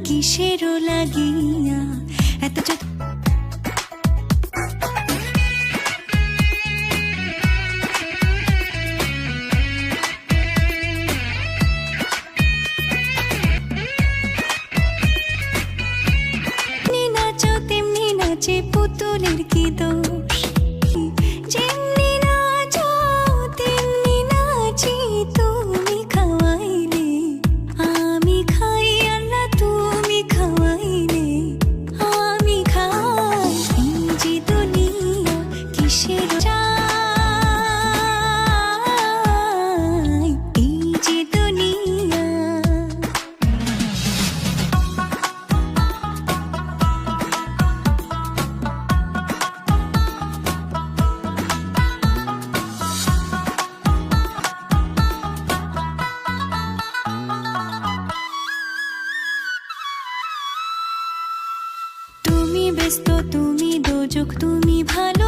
কিসেরও লাগিয়া এত নাচো তেমনি নাচে পুতুলের কি দোষ যেমনি নাচো তেমনি নাচি তুমি খাওয়াইলে আমি খাই আল্লাহ তুমি খাওয়াইলে আমি খাই এই যে দুনিয়া কিসের চাই এই যে দুনিয়া তুমি ব্যস্ত তুমি দোজক তুমি ভালো